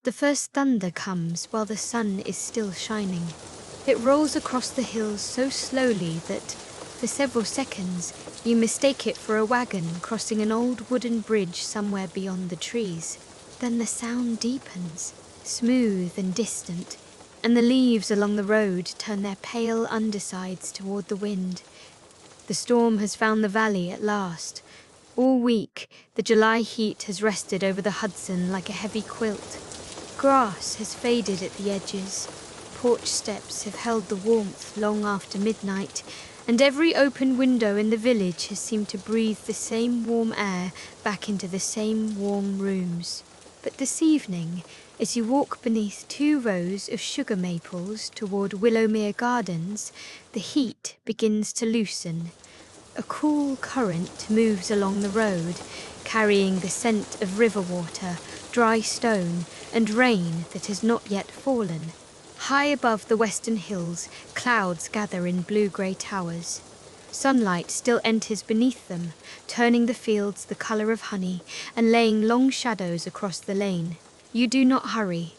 The first thunder comes while the sun is still shining. It rolls across the hills so slowly that, for several seconds, you mistake it for a wagon crossing an old wooden bridge somewhere beyond the trees. Then the sound deepens, smooth and distant, and the leaves along the road turn their pale undersides toward the wind. The storm has found the valley at last. All week, the July heat has rested over the Hudson like a heavy quilt. Grass has faded at the edges. Porch steps have held the warmth long after midnight, and every open window in the village has seemed to breathe the same warm air back into the same warm rooms. But this evening, as you walk beneath 2 rows of sugar maples toward Willowmere Gardens, the heat begins to loosen. A cool current moves along the road, carrying the scent of river water, dry stone, and rain that has not yet fallen. High above the western hills, clouds gather in blue-grey towers. Sunlight still enters beneath them, turning the fields the colour of honey and laying long shadows across the lane. You do not hurry.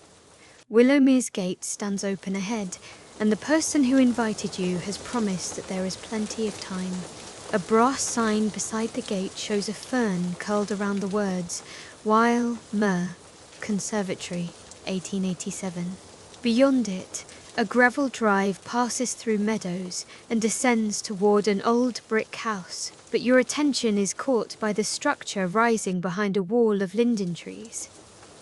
Willowmere's gate stands open ahead, and the person who invited you has promised that there is plenty of time. A brass sign beside the gate shows a fern curled around the words, Willowmere, Conservatory, 1887. Beyond it, a gravel drive passes through meadows and descends toward an old brick house, but your attention is caught by the structure rising behind a wall of linden trees.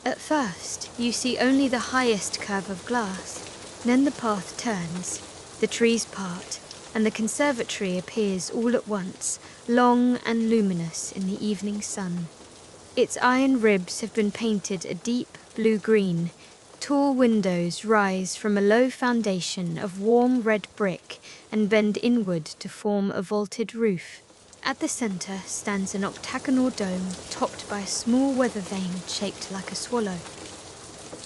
At first, you see only the highest curve of glass. Then the path turns, the trees part, and the conservatory appears all at once, long and luminous in the evening sun. Its iron ribs have been painted a deep blue-green. Tall windows rise from a low foundation of warm red brick and bend inward to form a vaulted roof. At the centre stands an octagonal dome topped by a small weather vane shaped like a swallow.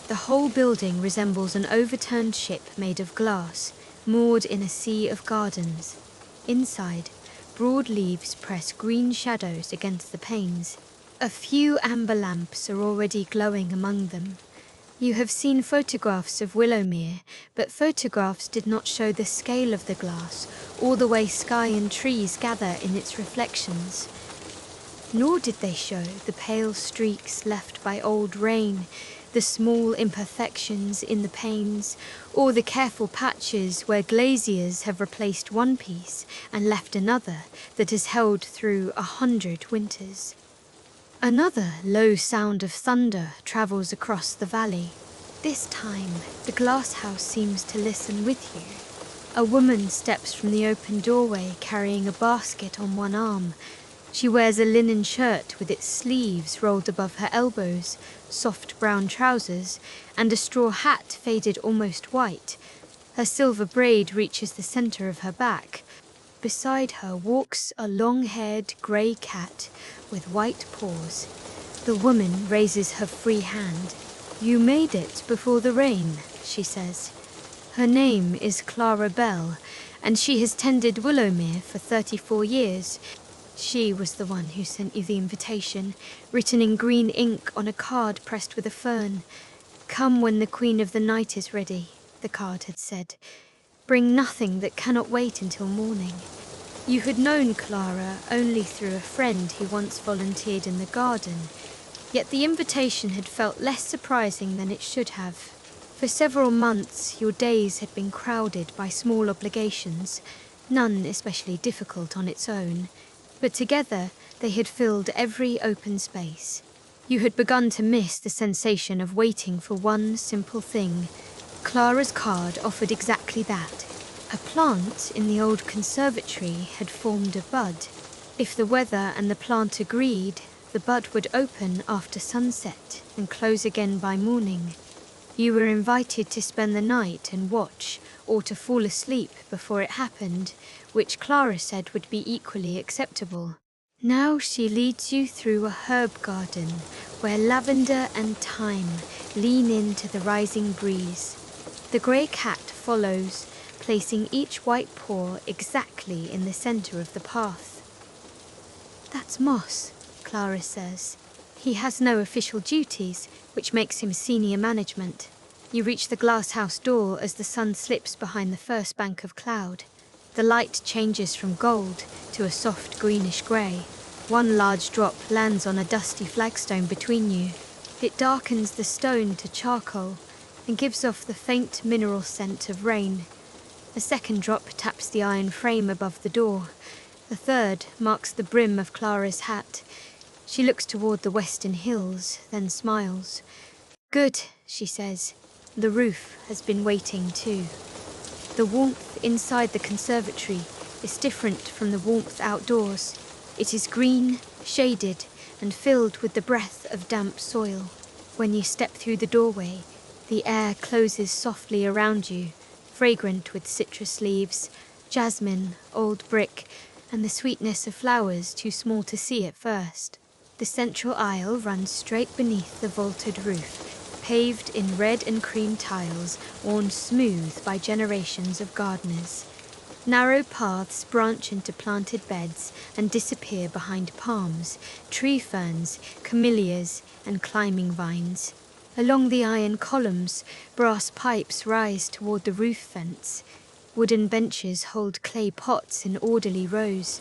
The whole building resembles an overturned ship made of glass, moored in a sea of gardens. Inside, broad leaves press green shadows against the panes. A few amber lamps are already glowing among them. You have seen photographs of Willowmere, but photographs did not show the scale of the glass or the way sky and trees gather in its reflections. Nor did they show the pale streaks left by old rain, the small imperfections in the panes, or the careful patches where glaziers have replaced one piece and left another that has held through 100 winters. Another low sound of thunder travels across the valley. This time, the glasshouse seems to listen with you. A woman steps from the open doorway carrying a basket on one arm. She wears a linen shirt with its sleeves rolled above her elbows, soft brown trousers, and a straw hat faded almost white. Her silver braid reaches the center of her back. Beside her walks a long-haired grey cat with white paws. The woman raises her free hand. "You made it before the rain," she says. Her name is Clara Bell, and she has tended Willowmere for 34 years. She was the one who sent you the invitation, written in green ink on a card pressed with a fern. "Come when the Queen of the Night is ready," the card had said. "Bring nothing that cannot wait until morning." You had known Clara only through a friend who once volunteered in the garden, yet the invitation had felt less surprising than it should have. For several months, your days had been crowded by small obligations, none especially difficult on its own, but together they had filled every open space. You had begun to miss the sensation of waiting for one simple thing. Clara's card offered exactly that. A plant in the old conservatory had formed a bud. If the weather and the plant agreed, the bud would open after sunset and close again by morning. You were invited to spend the night and watch, or to fall asleep before it happened, which Clara said would be equally acceptable. Now she leads you through a herb garden where lavender and thyme lean into the rising breeze. The grey cat follows, placing each white paw exactly in the center of the path. "That's Moss," Clara says. "He has no official duties, which makes him senior management. You reach the glasshouse door as the sun slips behind the first bank of cloud. The light changes from gold to a soft greenish grey. One large drop lands on a dusty flagstone between you. It darkens the stone to charcoal and gives off the faint mineral scent of rain. A second drop taps the iron frame above the door. The third marks the brim of Clara's hat. She looks toward the western hills, then smiles. "Good," she says. "The roof has been waiting too." The warmth inside the conservatory is different from the warmth outdoors. It is green, shaded, and filled with the breath of damp soil. When you step through the doorway, the air closes softly around you, fragrant with citrus leaves, jasmine, old brick, and the sweetness of flowers too small to see at first. The central aisle runs straight beneath the vaulted roof, paved in red and cream tiles worn smooth by generations of gardeners. Narrow paths branch into planted beds and disappear behind palms, tree ferns, camellias, and climbing vines. Along the iron columns, brass pipes rise toward the roof fence. Wooden benches hold clay pots in orderly rows.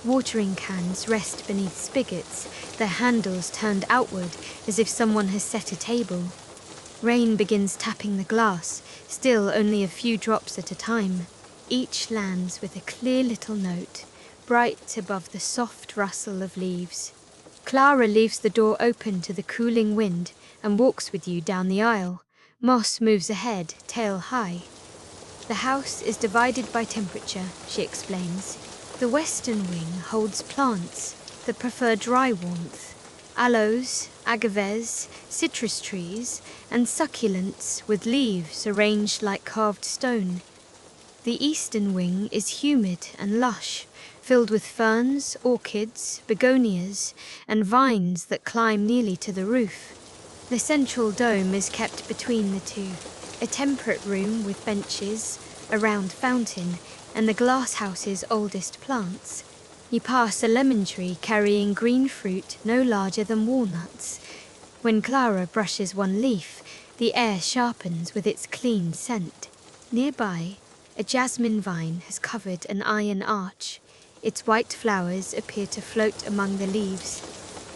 Watering cans rest beneath spigots, their handles turned outward as if someone has set a table. Rain begins tapping the glass, still only a few drops at a time. Each lands with a clear little note, bright above the soft rustle of leaves. Clara leaves the door open to the cooling wind and walks with you down the aisle. Moss moves ahead, tail high. The house is divided by temperature, she explains. The western wing holds plants that prefer dry warmth. Aloes, agaves, citrus trees, and succulents with leaves arranged like carved stone. The eastern wing is humid and lush, filled with ferns, orchids, begonias, and vines that climb nearly to the roof. The central dome is kept between the two, a temperate room with benches, a round fountain, and the glasshouse's oldest plants. You pass a lemon tree carrying green fruit no larger than walnuts. When Clara brushes one leaf, the air sharpens with its clean scent. Nearby, a jasmine vine has covered an iron arch. Its white flowers appear to float among the leaves.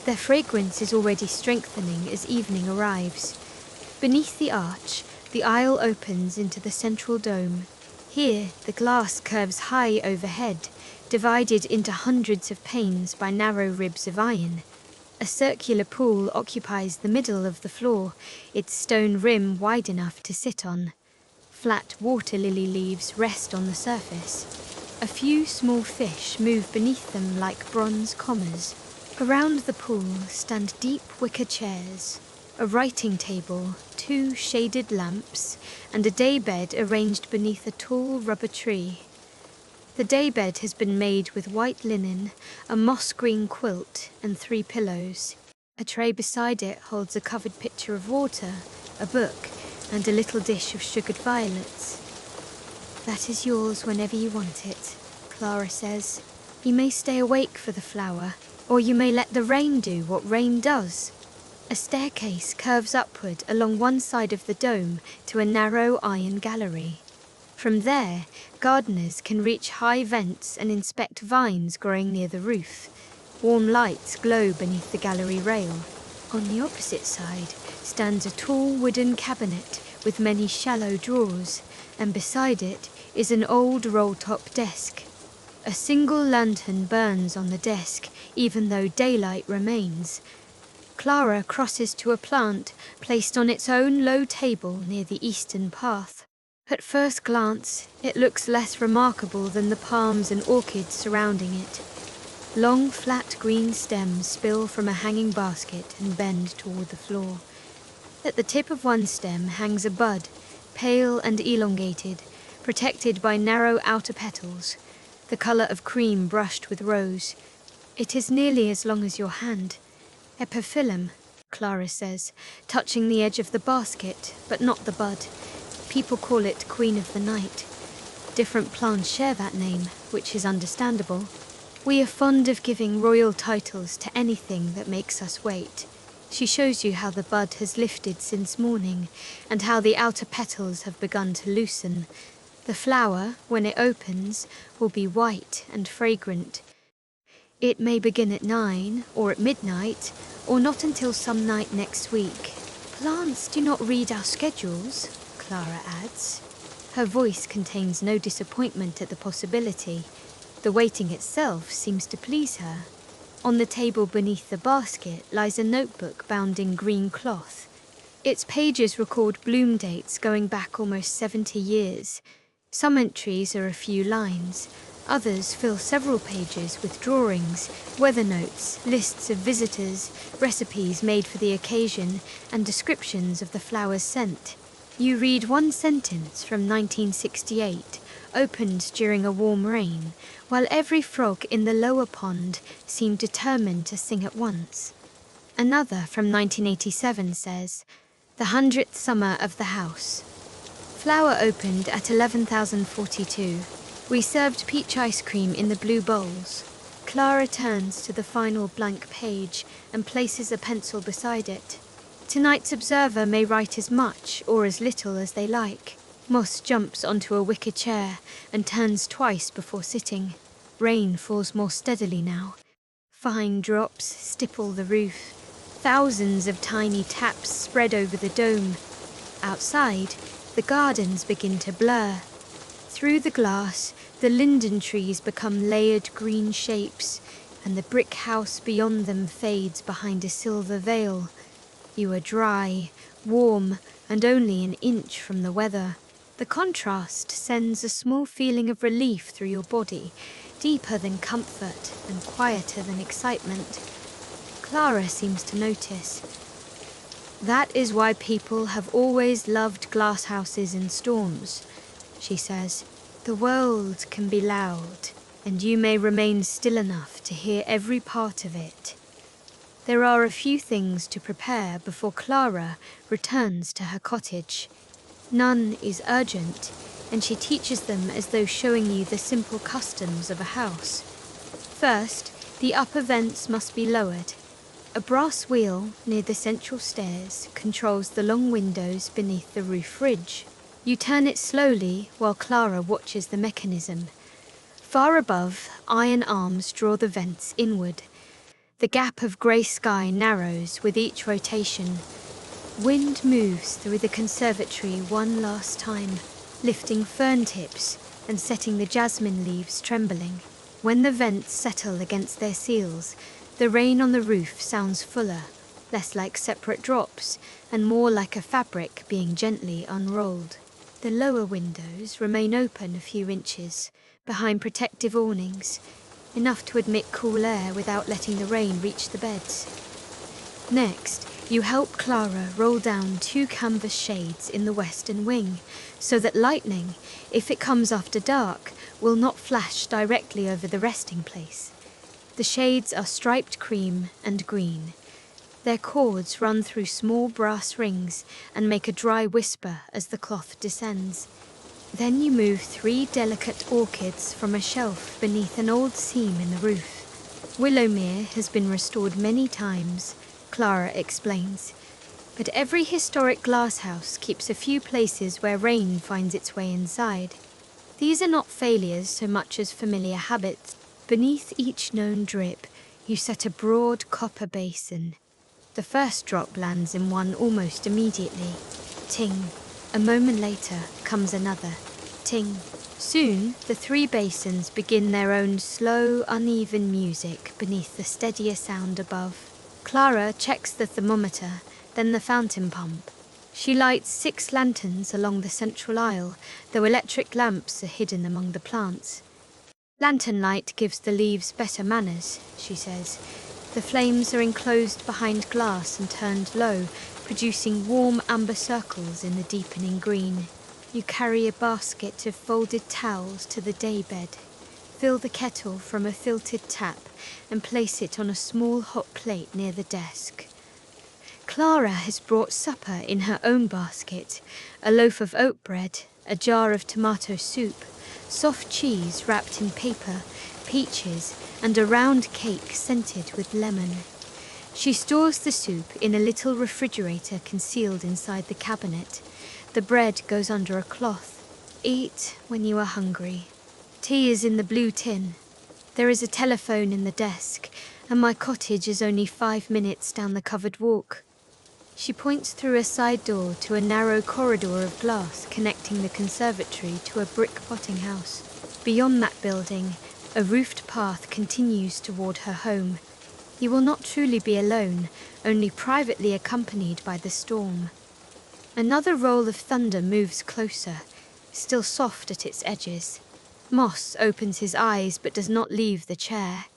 Their fragrance is already strengthening as evening arrives. Beneath the arch, the aisle opens into the central dome. Here, the glass curves high overhead, divided into hundreds of panes by narrow ribs of iron. A circular pool occupies the middle of the floor, its stone rim wide enough to sit on. Flat water lily leaves rest on the surface. A few small fish move beneath them like bronze commas. Around the pool stand deep wicker chairs, a writing table, 2 shaded lamps, and a daybed arranged beneath a tall rubber tree. The daybed has been made with white linen, a moss-green quilt, and 3 pillows. A tray beside it holds a covered pitcher of water, a book, and a little dish of sugared violets. "That is yours whenever you want it," Clara says. "You may stay awake for the flower, or you may let the rain do what rain does." A staircase curves upward along one side of the dome to a narrow iron gallery. From there, gardeners can reach high vents and inspect vines growing near the roof. Warm lights glow beneath the gallery rail. On the opposite side stands a tall wooden cabinet with many shallow drawers, and beside it is an old roll-top desk. A single lantern burns on the desk, even though daylight remains. Clara crosses to a plant placed on its own low table near the eastern path. At first glance, it looks less remarkable than the palms and orchids surrounding it. Long, flat green stems spill from a hanging basket and bend toward the floor. At the tip of one stem hangs a bud, pale and elongated, protected by narrow outer petals, the colour of cream brushed with rose. It is nearly as long as your hand. Epiphyllum, Clara says, touching the edge of the basket, but not the bud. People call it Queen of the Night. Different plants share that name, which is understandable. We are fond of giving royal titles to anything that makes us wait. She shows you how the bud has lifted since morning and how the outer petals have begun to loosen. The flower, when it opens, will be white and fragrant. It may begin at 9 or at midnight, or not until some night next week. Plants do not read our schedules, Clara adds. Her voice contains no disappointment at the possibility. The waiting itself seems to please her. On the table beneath the basket lies a notebook bound in green cloth. Its pages record bloom dates going back almost 70 years. Some entries are a few lines. Others fill several pages with drawings, weather notes, lists of visitors, recipes made for the occasion, and descriptions of the flowers sent. You read one sentence from 1968, opened during a warm rain, while every frog in the lower pond seemed determined to sing at once. Another from 1987 says, "The 100th summer of the house. Flower opened at 11,042. We served peach ice cream in the blue bowls." Clara turns to the final blank page and places a pencil beside it. Tonight's observer may write as much or as little as they like. Moss jumps onto a wicker chair and turns twice before sitting. Rain falls more steadily now. Fine drops stipple the roof. Thousands of tiny taps spread over the dome. Outside, the gardens begin to blur. Through the glass, the linden trees become layered green shapes, and the brick house beyond them fades behind a silver veil. You are dry, warm, and only an inch from the weather. The contrast sends a small feeling of relief through your body, deeper than comfort and quieter than excitement. Clara seems to notice. "That is why people have always loved glasshouses in storms," she says. "The world can be loud, and you may remain still enough to hear every part of it." There are a few things to prepare before Clara returns to her cottage. None is urgent, and she teaches them as though showing you the simple customs of a house. First, the upper vents must be lowered. A brass wheel near the central stairs controls the long windows beneath the roof ridge. You turn it slowly while Clara watches the mechanism. Far above, iron arms draw the vents inward. The gap of grey sky narrows with each rotation. Wind moves through the conservatory one last time, lifting fern tips and setting the jasmine leaves trembling. When the vents settle against their seals, the rain on the roof sounds fuller, less like separate drops, and more like a fabric being gently unrolled. The lower windows remain open a few inches, behind protective awnings, enough to admit cool air without letting the rain reach the beds. Next, you help Clara roll down 2 canvas shades in the western wing, so that lightning, if it comes after dark, will not flash directly over the resting place. The shades are striped cream and green. Their cords run through small brass rings and make a dry whisper as the cloth descends. Then you move 3 delicate orchids from a shelf beneath an old seam in the roof. Willowmere has been restored many times, Clara explains, but every historic glasshouse keeps a few places where rain finds its way inside. These are not failures so much as familiar habits. Beneath each known drip, you set a broad copper basin. The first drop lands in one almost immediately. Ting. A moment later comes another. Ting. Soon, the 3 basins begin their own slow, uneven music beneath the steadier sound above. Clara checks the thermometer, then the fountain pump. She lights 6 lanterns along the central aisle, though electric lamps are hidden among the plants. Lantern light gives the leaves better manners, she says. The flames are enclosed behind glass and turned low, producing warm amber circles in the deepening green. You carry a basket of folded towels to the daybed, fill the kettle from a filtered tap, and place it on a small hot plate near the desk. Clara has brought supper in her own basket, a loaf of oat bread, a jar of tomato soup, soft cheese wrapped in paper, peaches, and a round cake scented with lemon. She stores the soup in a little refrigerator concealed inside the cabinet. The bread goes under a cloth. Eat when you are hungry. Tea is in the blue tin. There is a telephone in the desk, and my cottage is only 5 minutes down the covered walk. She points through a side door to a narrow corridor of glass connecting the conservatory to a brick potting house. Beyond that building, a roofed path continues toward her home. You will not truly be alone, only privately accompanied by the storm. Another roll of thunder moves closer, still soft at its edges. Moss opens his eyes but does not leave the chair.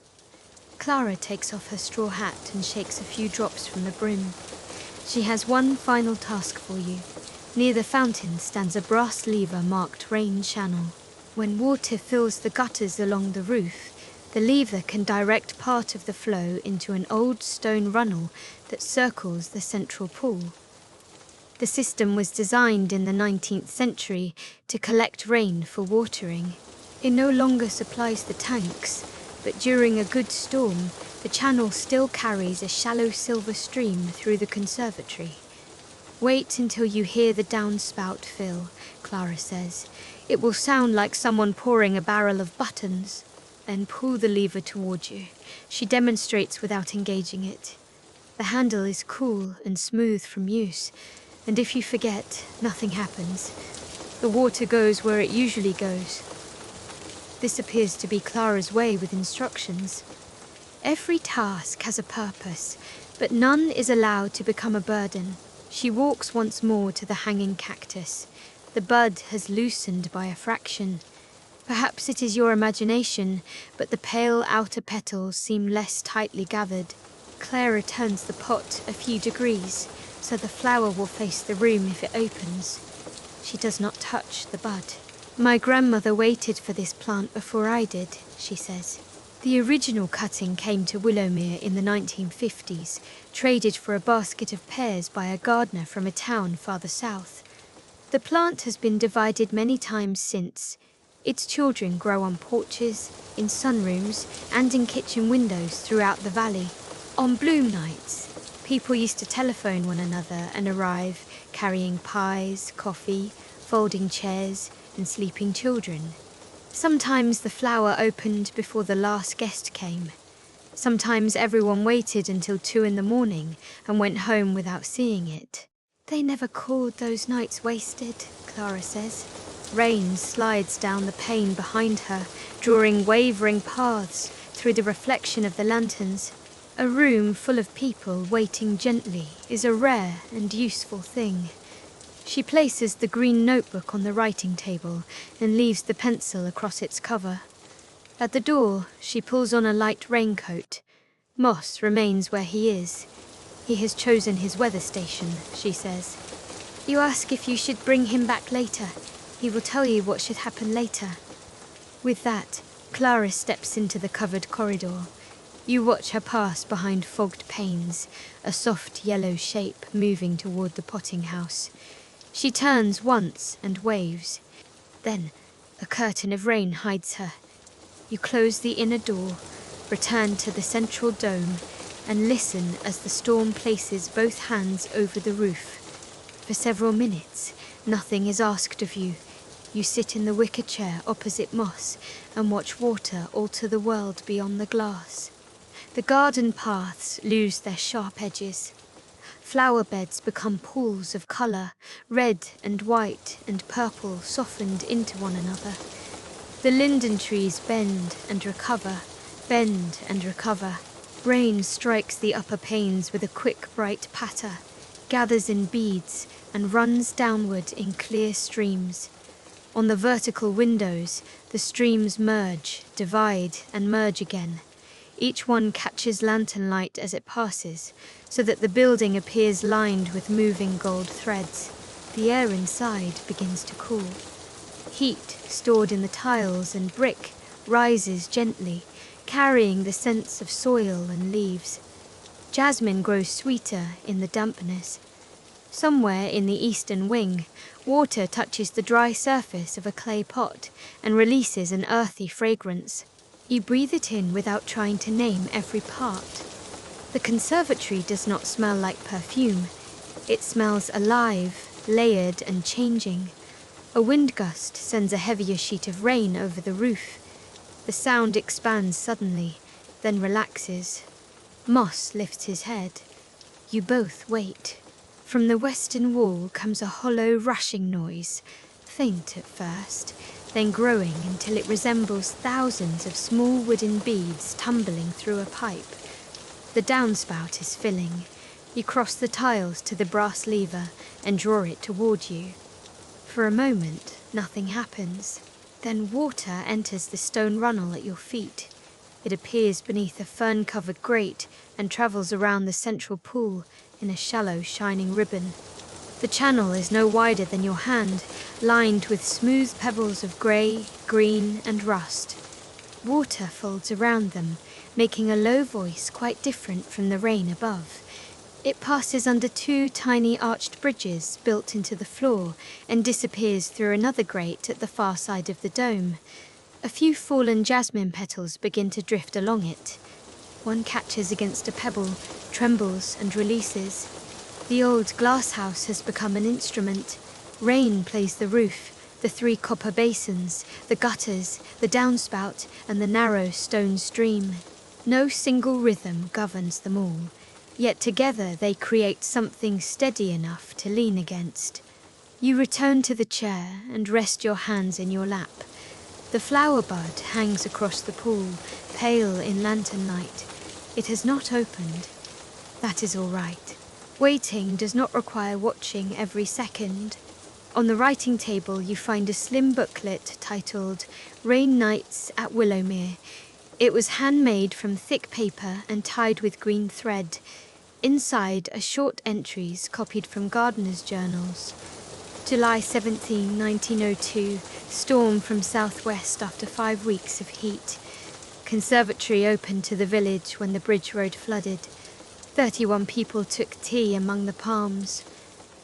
Clara takes off her straw hat and shakes a few drops from the brim. She has one final task for you. Near the fountain stands a brass lever marked Rain Channel. When water fills the gutters along the roof, the lever can direct part of the flow into an old stone runnel that circles the central pool. The system was designed in the 19th century to collect rain for watering. It no longer supplies the tanks, but during a good storm, the channel still carries a shallow silver stream through the conservatory. Wait until you hear the downspout fill, Clara says. It will sound like someone pouring a barrel of buttons. Then pull the lever toward you. She demonstrates without engaging it. The handle is cool and smooth from use, and if you forget, nothing happens. The water goes where it usually goes. This appears to be Clara's way with instructions. Every task has a purpose, but none is allowed to become a burden. She walks once more to the hanging cactus. The bud has loosened by a fraction. Perhaps it is your imagination, but the pale outer petals seem less tightly gathered. Clara turns the pot a few degrees, so the flower will face the room if it opens. She does not touch the bud. My grandmother waited for this plant before I did, she says. The original cutting came to Willowmere in the 1950s, traded for a basket of pears by a gardener from a town farther south. The plant has been divided many times since. Its children grow on porches, in sunrooms, and in kitchen windows throughout the valley. On bloom nights, people used to telephone one another and arrive, carrying pies, coffee, folding chairs, and sleeping children. Sometimes the flower opened before the last guest came. Sometimes everyone waited until 2 a.m. and went home without seeing it. They never called those nights wasted, Clara says. Rain slides down the pane behind her, drawing wavering paths through the reflection of the lanterns. A room full of people waiting gently is a rare and useful thing. She places the green notebook on the writing table and leaves the pencil across its cover. At the door, she pulls on a light raincoat. Moss remains where he is. He has chosen his weather station, she says. You ask if you should bring him back later. He will tell you what should happen later. With that, Clara steps into the covered corridor. You watch her pass behind fogged panes, a soft yellow shape moving toward the potting house. She turns once and waves. Then, a curtain of rain hides her. You close the inner door, return to the central dome, and listen as the storm places both hands over the roof. For several minutes, nothing is asked of you. You sit in the wicker chair opposite Moss and watch water alter the world beyond the glass. The garden paths lose their sharp edges. Flower beds become pools of colour, red and white and purple softened into one another. The linden trees bend and recover, bend and recover. Rain strikes the upper panes with a quick, bright patter, gathers in beads and runs downward in clear streams. On the vertical windows, the streams merge, divide and merge again. Each one catches lantern light as it passes, so that the building appears lined with moving gold threads. The air inside begins to cool. Heat, stored in the tiles and brick, rises gently, carrying the scents of soil and leaves. Jasmine grows sweeter in the dampness. Somewhere in the eastern wing, water touches the dry surface of a clay pot and releases an earthy fragrance. You breathe it in without trying to name every part. The conservatory does not smell like perfume. It smells alive, layered and changing. A wind gust sends a heavier sheet of rain over the roof. The sound expands suddenly, then relaxes. Moss lifts his head. You both wait. From the western wall comes a hollow rushing noise, faint at first, then growing until it resembles thousands of small wooden beads tumbling through a pipe. The downspout is filling. You cross the tiles to the brass lever and draw it toward you. For a moment, nothing happens. Then water enters the stone runnel at your feet. It appears beneath a fern-covered grate and travels around the central pool in a shallow, shining ribbon. The channel is no wider than your hand, lined with smooth pebbles of grey, green and rust. Water folds around them, making a low voice quite different from the rain above. It passes under two tiny arched bridges built into the floor and disappears through another grate at the far side of the dome. A few fallen jasmine petals begin to drift along it. One catches against a pebble, trembles and releases. The old glasshouse has become an instrument. Rain plays the roof, the 3 copper basins, the gutters, the downspout, and the narrow stone stream. No single rhythm governs them all, yet together they create something steady enough to lean against. You return to the chair and rest your hands in your lap. The flower bud hangs across the pool, pale in lantern light. It has not opened. That is all right. Waiting does not require watching every second. On the writing table you find a slim booklet titled Rain Nights at Willowmere. It was handmade from thick paper and tied with green thread. Inside are short entries copied from gardeners' journals. July 17, 1902, storm from southwest after 5 weeks of heat. Conservatory opened to the village when the bridge road flooded. 31 people took tea among the palms.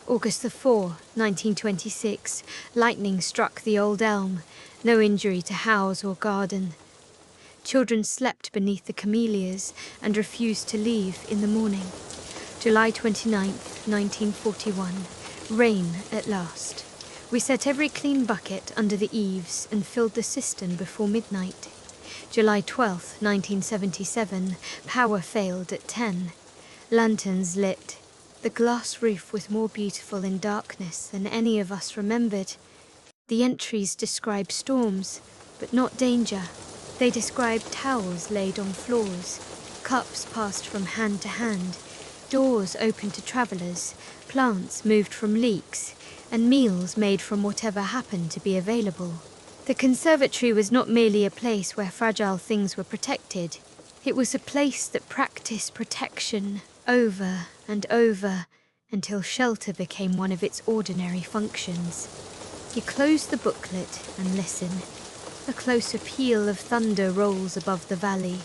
August the 4, 1926, lightning struck the old elm. No injury to house or garden. Children slept beneath the camellias and refused to leave in the morning. July 29, 1941. Rain at last. We set every clean bucket under the eaves and filled the cistern before midnight. July 12, 1977. Power failed at 10. Lanterns lit. The glass roof was more beautiful in darkness than any of us remembered. The entries describe storms, but not danger. They describe towels laid on floors, cups passed from hand to hand, doors open to travellers, plants moved from leaks, and meals made from whatever happened to be available. The conservatory was not merely a place where fragile things were protected. It was a place that practiced protection over and over until shelter became one of its ordinary functions. You close the booklet and listen. A closer peal of thunder rolls above the valley.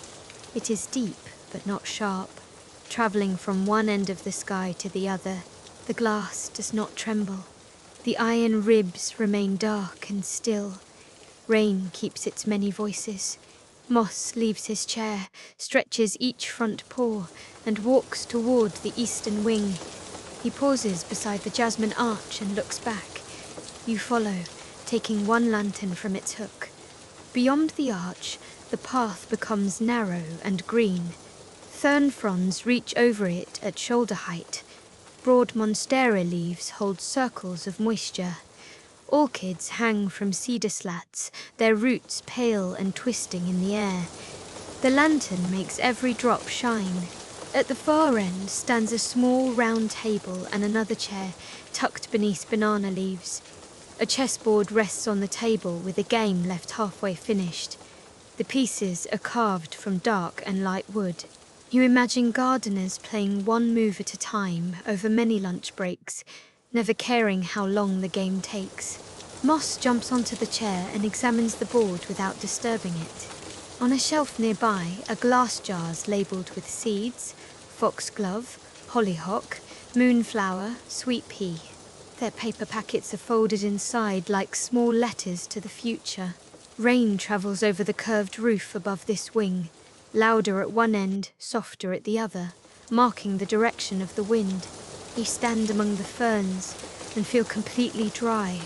It is deep, but not sharp, travelling from one end of the sky to the other. The glass does not tremble. The iron ribs remain dark and still. Rain keeps its many voices. Moss leaves his chair, stretches each front paw, and walks toward the eastern wing. He pauses beside the jasmine arch and looks back. You follow, taking one lantern from its hook. Beyond the arch, the path becomes narrow and green. Fern fronds reach over it at shoulder height. Broad monstera leaves hold circles of moisture. Orchids hang from cedar slats, their roots pale and twisting in the air. The lantern makes every drop shine. At the far end stands a small round table and another chair tucked beneath banana leaves. A chessboard rests on the table with a game left halfway finished. The pieces are carved from dark and light wood. You imagine gardeners playing one move at a time over many lunch breaks, never caring how long the game takes. Moss jumps onto the chair and examines the board without disturbing it. On a shelf nearby are glass jars labelled with seeds, foxglove, hollyhock, moonflower, sweet pea. Their paper packets are folded inside like small letters to the future. Rain travels over the curved roof above this wing, louder at one end, softer at the other. marking the direction of the wind. You stand among the ferns and feel completely dry,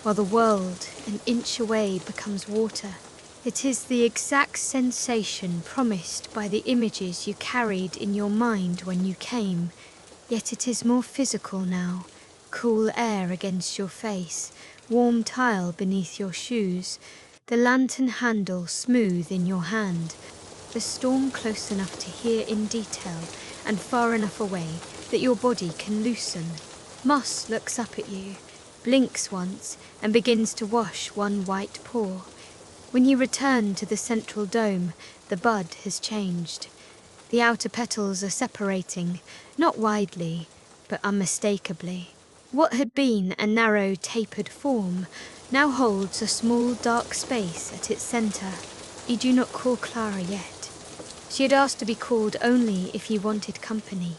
while the world, an inch away, becomes water. It is the exact sensation promised by the images you carried in your mind when you came, yet it is more physical now. Cool air against your face, warm tile beneath your shoes, the lantern handle smooth in your hand, the storm close enough to hear in detail and far enough away that your body can loosen. Moss looks up at you, blinks once, and begins to wash one white paw. When you return to the central dome, the bud has changed. The outer petals are separating, not widely, but unmistakably. What had been a narrow, tapered form now holds a small, dark space at its centre. You do not call Clara yet. She had asked to be called only if you wanted company.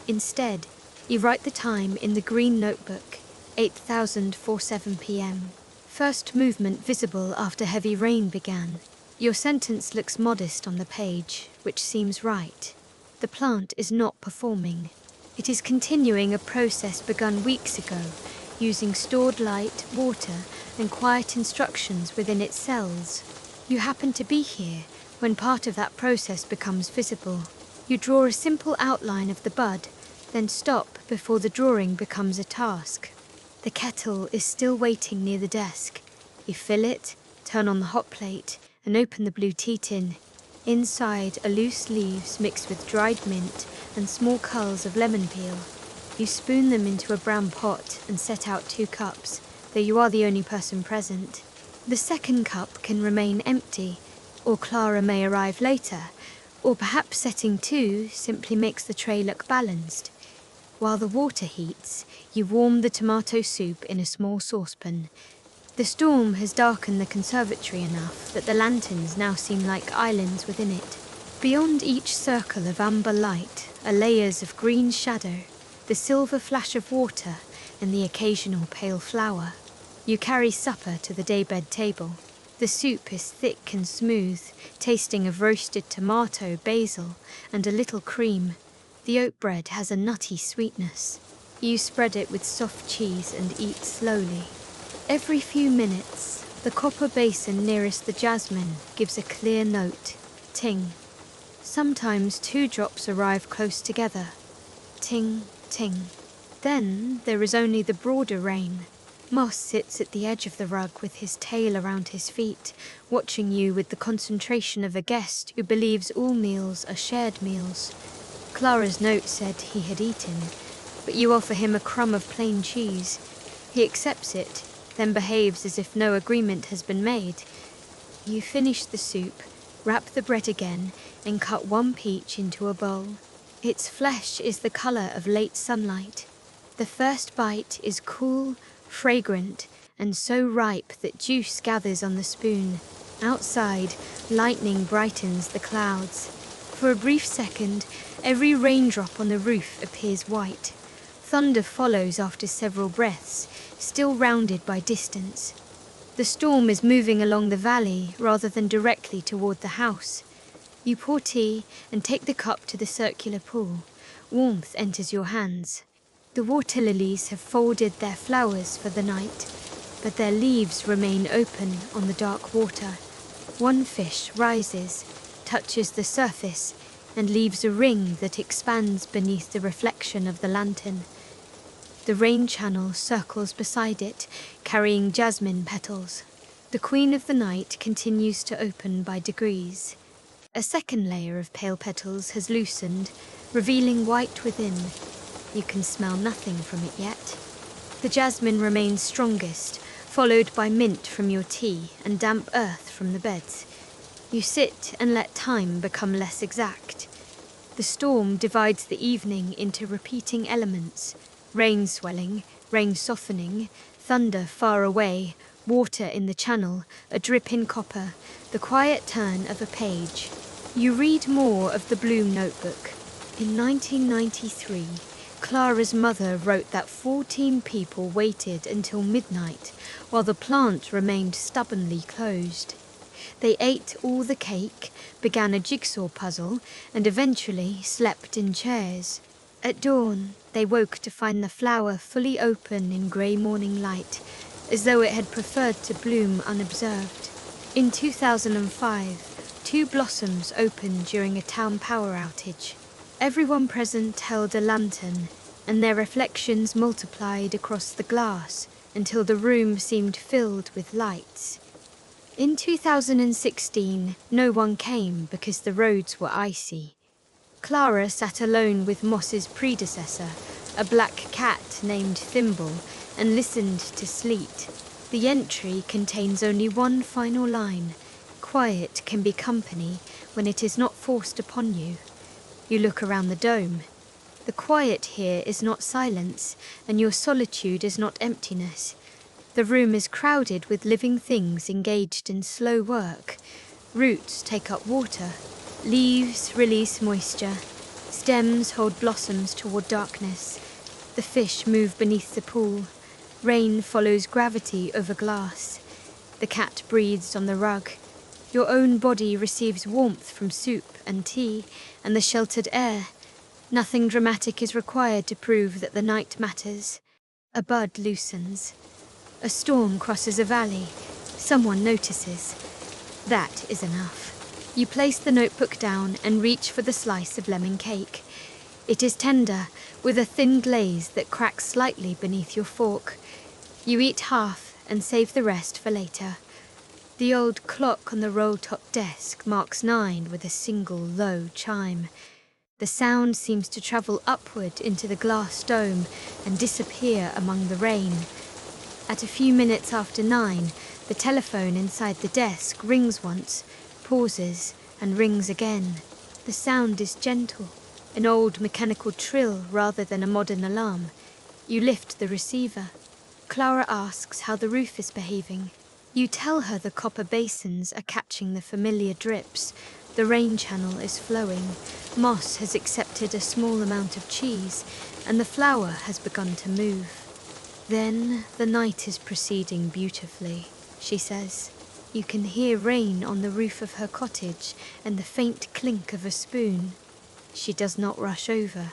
Instead, you write the time in the green notebook, 8:47 p.m. First movement visible after heavy rain began. Your sentence looks modest on the page, which seems right. The plant is not performing. It is continuing a process begun weeks ago, using stored light, water, and quiet instructions within its cells. You happen to be here when part of that process becomes visible. You draw a simple outline of the bud, then stop before the drawing becomes a task. The kettle is still waiting near the desk. You fill it, turn on the hot plate, and open the blue tea tin. Inside are loose leaves mixed with dried mint and small curls of lemon peel. You spoon them into a brown pot and set out 2 cups, though you are the only person present. The second cup can remain empty, or Clara may arrive later, or perhaps setting 2 simply makes the tray look balanced. While the water heats, you warm the tomato soup in a small saucepan. The storm has darkened the conservatory enough that the lanterns now seem like islands within it. Beyond each circle of amber light are layers of green shadow, the silver flash of water, and the occasional pale flower. You carry supper to the daybed table. The soup is thick and smooth, tasting of roasted tomato, basil, and a little cream. The oat bread has a nutty sweetness. You spread it with soft cheese and eat slowly. Every few minutes, the copper basin nearest the jasmine gives a clear note, ting. Sometimes 2 drops arrive close together, ting, ting. Then there is only the broader rain. Moss sits at the edge of the rug with his tail around his feet, watching you with the concentration of a guest who believes all meals are shared meals. Clara's note said he had eaten, but you offer him a crumb of plain cheese. He accepts it, then behaves as if no agreement has been made. You finish the soup, wrap the bread again, and cut 1 peach into a bowl. Its flesh is the colour of late sunlight. The first bite is cool, fragrant, and so ripe that juice gathers on the spoon. Outside, lightning brightens the clouds. For a brief second, every raindrop on the roof appears white. Thunder follows after several breaths, still rounded by distance. The storm is moving along the valley rather than directly toward the house. You pour tea and take the cup to the circular pool. Warmth enters your hands. The water lilies have folded their flowers for the night, but their leaves remain open on the dark water. 1 fish rises, touches the surface, and leaves a ring that expands beneath the reflection of the lantern. The rain channel circles beside it, carrying jasmine petals. The queen of the night continues to open by degrees. A second layer of pale petals has loosened, revealing white within. You can smell nothing from it yet. The jasmine remains strongest, followed by mint from your tea and damp earth from the beds. You sit and let time become less exact. The storm divides the evening into repeating elements. Rain swelling, rain softening, thunder far away, water in the channel, a drip in copper, the quiet turn of a page. You read more of the Bloom notebook. In 1993, Clara's mother wrote that 14 people waited until midnight while the plant remained stubbornly closed. They ate all the cake, began a jigsaw puzzle, and eventually slept in chairs. At dawn, they woke to find the flower fully open in grey morning light, as though it had preferred to bloom unobserved. In 2005, 2 blossoms opened during a town power outage. Everyone present held a lantern, and their reflections multiplied across the glass until the room seemed filled with lights. In 2016, no one came because the roads were icy. Clara sat alone with Moss's predecessor, a black cat named Thimble, and listened to sleet. The entry contains only one final line. Quiet can be company when it is not forced upon you. You look around the dome. The quiet here is not silence, and your solitude is not emptiness. The room is crowded with living things engaged in slow work. Roots take up water. Leaves release moisture. Stems hold blossoms toward darkness. The fish move beneath the pool. Rain follows gravity over glass. The cat breathes on the rug. Your own body receives warmth from soup and tea and the sheltered air. Nothing dramatic is required to prove that the night matters. A bud loosens. A storm crosses a valley. Someone notices. That is enough. You place the notebook down and reach for the slice of lemon cake. It is tender, with a thin glaze that cracks slightly beneath your fork. You eat half and save the rest for later. The old clock on the roll-top desk marks 9 with a single low chime. The sound seems to travel upward into the glass dome and disappear among the rain. At a few minutes after 9, the telephone inside the desk rings once, pauses, and rings again. The sound is gentle, an old mechanical trill rather than a modern alarm. You lift the receiver. Clara asks how the roof is behaving. You tell her the copper basins are catching the familiar drips. The rain channel is flowing. Moss has accepted a small amount of cheese, and the flower has begun to move. Then the night is proceeding beautifully, she says. You can hear rain on the roof of her cottage and the faint clink of a spoon. She does not rush over.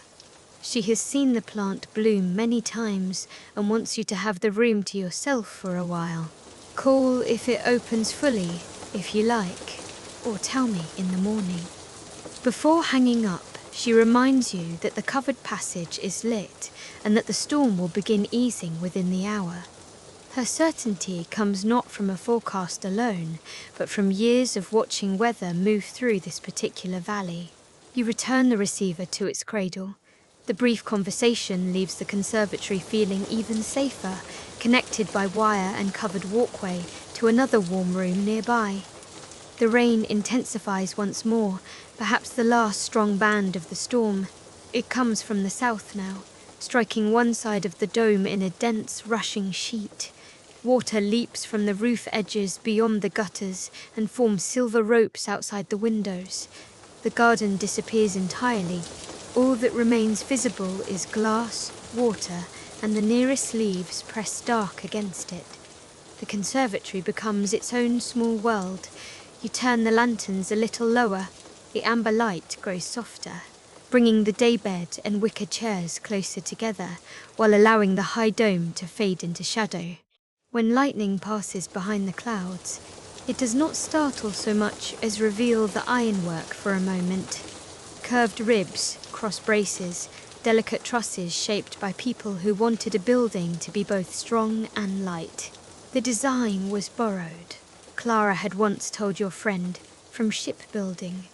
She has seen the plant bloom many times and wants you to have the room to yourself for a while. Call if it opens fully, if you like, or tell me in the morning. Before hanging up, she reminds you that the covered passage is lit and that the storm will begin easing within the hour. Her certainty comes not from a forecast alone, but from years of watching weather move through this particular valley. You return the receiver to its cradle. The brief conversation leaves the conservatory feeling even safer, connected by wire and covered walkway to another warm room nearby. The rain intensifies once more, perhaps the last strong band of the storm. It comes from the south now, striking one side of the dome in a dense, rushing sheet. Water leaps from the roof edges beyond the gutters and forms silver ropes outside the windows. The garden disappears entirely. All that remains visible is glass, water, and the nearest leaves pressed dark against it. The conservatory becomes its own small world. You turn the lanterns a little lower. The amber light grows softer, bringing the daybed and wicker chairs closer together, while allowing the high dome to fade into shadow. When lightning passes behind the clouds, it does not startle so much as reveal the ironwork for a moment. Curved ribs, cross braces, delicate trusses shaped by people who wanted a building to be both strong and light. The design was borrowed, Clara had once told your friend, from shipbuilding.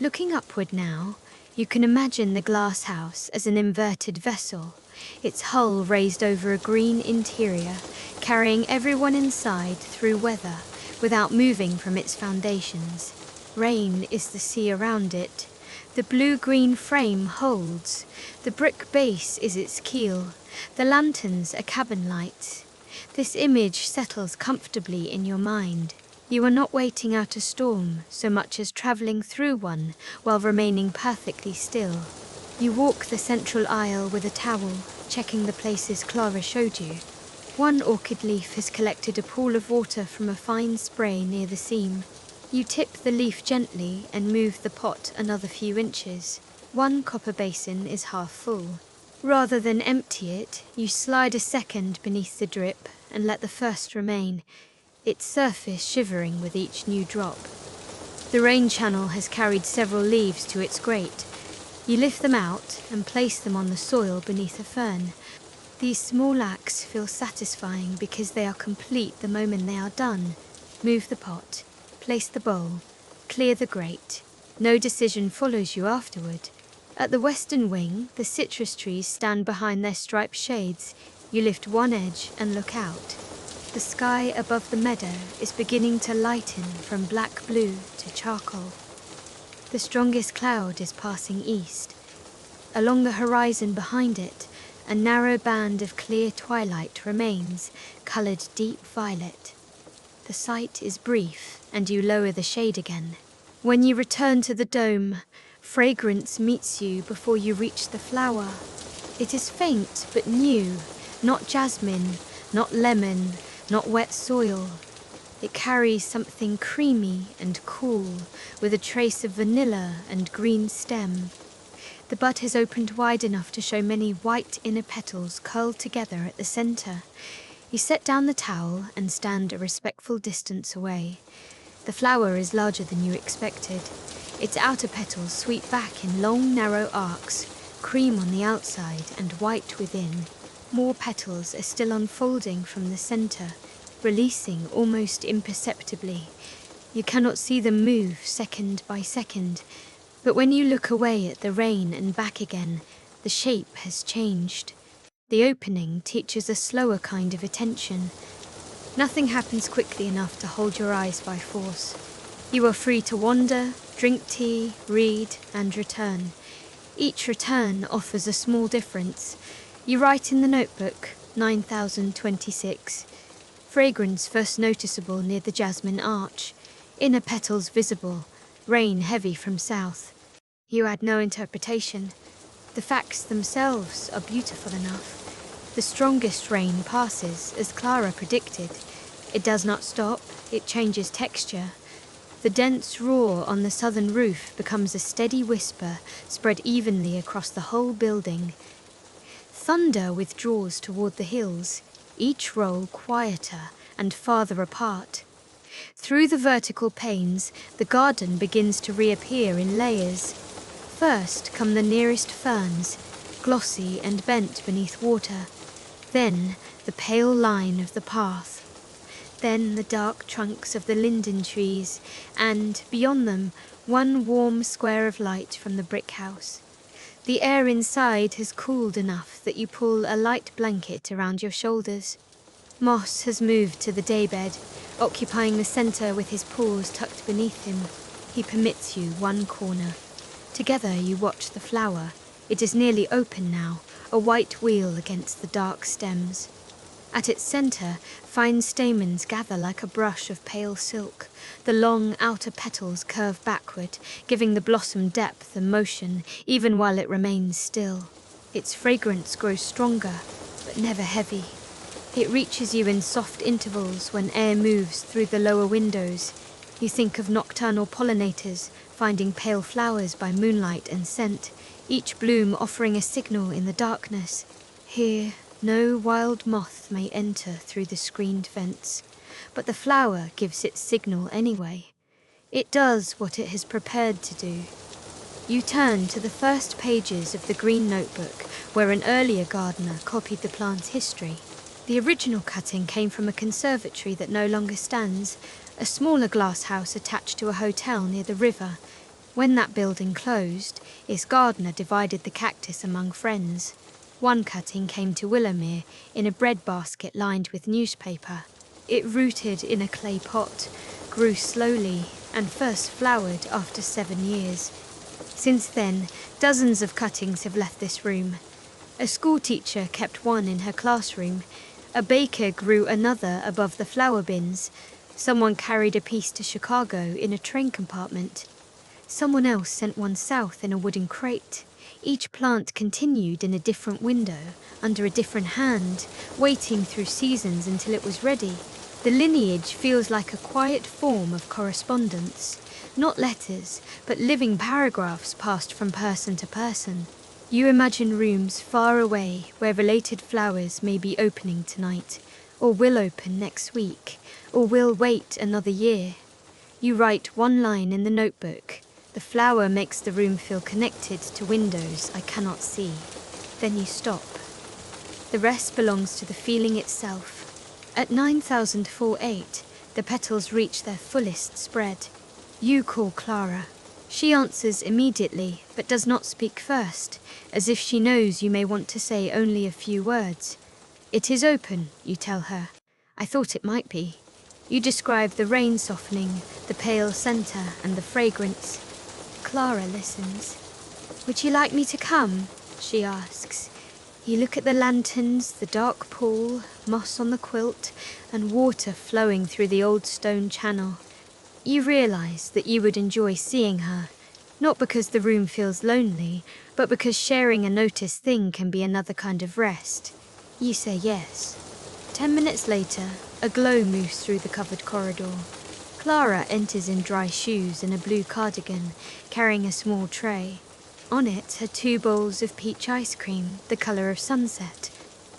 Looking upward now, you can imagine the glasshouse as an inverted vessel, its hull raised over a green interior, carrying everyone inside through weather without moving from its foundations. Rain is the sea around it. The blue-green frame holds. The brick base is its keel. The lanterns are cabin lights. This image settles comfortably in your mind. You are not waiting out a storm so much as travelling through one while remaining perfectly still. You walk the central aisle with a towel, checking the places Clara showed you. One orchid leaf has collected a pool of water from a fine spray near the seam. You tip the leaf gently and move the pot another few inches. One copper basin is half full. Rather than empty it, you slide a second beneath the drip and let the first remain, its surface shivering with each new drop. The rain channel has carried several leaves to its grate. You lift them out and place them on the soil beneath a fern. These small acts feel satisfying because they are complete the moment they are done. Move the pot, place the bowl, clear the grate. No decision follows you afterward. At the western wing, the citrus trees stand behind their striped shades. You lift one edge and look out. The sky above the meadow is beginning to lighten from black blue to charcoal. The strongest cloud is passing east. Along the horizon behind it, a narrow band of clear twilight remains, coloured deep violet. The sight is brief, and you lower the shade again. When you return to the dome, fragrance meets you before you reach the flower. It is faint but new, not jasmine, not lemon, not wet soil. It carries something creamy and cool, with a trace of vanilla and green stem. The bud has opened wide enough to show many white inner petals curled together at the centre. You set down the towel and stand a respectful distance away. The flower is larger than you expected. Its outer petals sweep back in long, narrow arcs, cream on the outside and white within. More petals are still unfolding from the centre, releasing almost imperceptibly. You cannot see them move second by second, but when you look away at the rain and back again, the shape has changed. The opening teaches a slower kind of attention. Nothing happens quickly enough to hold your eyes by force. You are free to wander, drink tea, read, and return. Each return offers a small difference. You write in the notebook, 9026. Fragrance first noticeable near the jasmine arch. Inner petals visible. Rain heavy from south. You add no interpretation. The facts themselves are beautiful enough. The strongest rain passes, as Clara predicted. It does not stop, it changes texture. The dense roar on the southern roof becomes a steady whisper, spread evenly across the whole building. Thunder withdraws toward the hills, each roll quieter and farther apart. Through the vertical panes, the garden begins to reappear in layers. First come the nearest ferns, glossy and bent beneath water. Then the pale line of the path. Then the dark trunks of the linden trees, and, beyond them, one warm square of light from the brick house. The air inside has cooled enough that you pull a light blanket around your shoulders. Moss has moved to the daybed, occupying the centre with his paws tucked beneath him. He permits you one corner. Together you watch the flower. It is nearly open now, a white wheel against the dark stems. At its centre, fine stamens gather like a brush of pale silk. The long outer petals curve backward, giving the blossom depth and motion, even while it remains still. Its fragrance grows stronger, but never heavy. It reaches you in soft intervals when air moves through the lower windows. You think of nocturnal pollinators, finding pale flowers by moonlight and scent, each bloom offering a signal in the darkness. Here, no wild moth may enter through the screened fence, but the flower gives its signal anyway. It does what it has prepared to do. You turn to the first pages of the green notebook, where an earlier gardener copied the plant's history. The original cutting came from a conservatory that no longer stands, a smaller glasshouse attached to a hotel near the river. When that building closed, its gardener divided the cactus among friends. One cutting came to Willowmere in a breadbasket lined with newspaper. It rooted in a clay pot, grew slowly, and first flowered after 7 years. Since then, dozens of cuttings have left this room. A schoolteacher kept one in her classroom. A baker grew another above the flower bins. Someone carried a piece to Chicago in a train compartment. Someone else sent one south in a wooden crate. Each plant continued in a different window, under a different hand, waiting through seasons until it was ready. The lineage feels like a quiet form of correspondence, not letters, but living paragraphs passed from person to person. You imagine rooms far away where related flowers may be opening tonight, or will open next week, or will wait another year. You write one line in the notebook. The flower makes the room feel connected to windows I cannot see. Then you stop. The rest belongs to the feeling itself. At 9048, the petals reach their fullest spread. You call Clara. She answers immediately, but does not speak first, as if she knows you may want to say only a few words. It is open, you tell her. I thought it might be. You describe the rain softening, the pale centre, and the fragrance. Clara listens. Would you like me to come? She asks. You look at the lanterns, the dark pool, moss on the quilt, and water flowing through the old stone channel. You realise that you would enjoy seeing her, not because the room feels lonely, but because sharing a noticed thing can be another kind of rest. You say yes. 10 minutes later, a glow moves through the covered corridor. Clara enters in dry shoes and a blue cardigan, carrying a small tray. On it are 2 bowls of peach ice cream, the colour of sunset.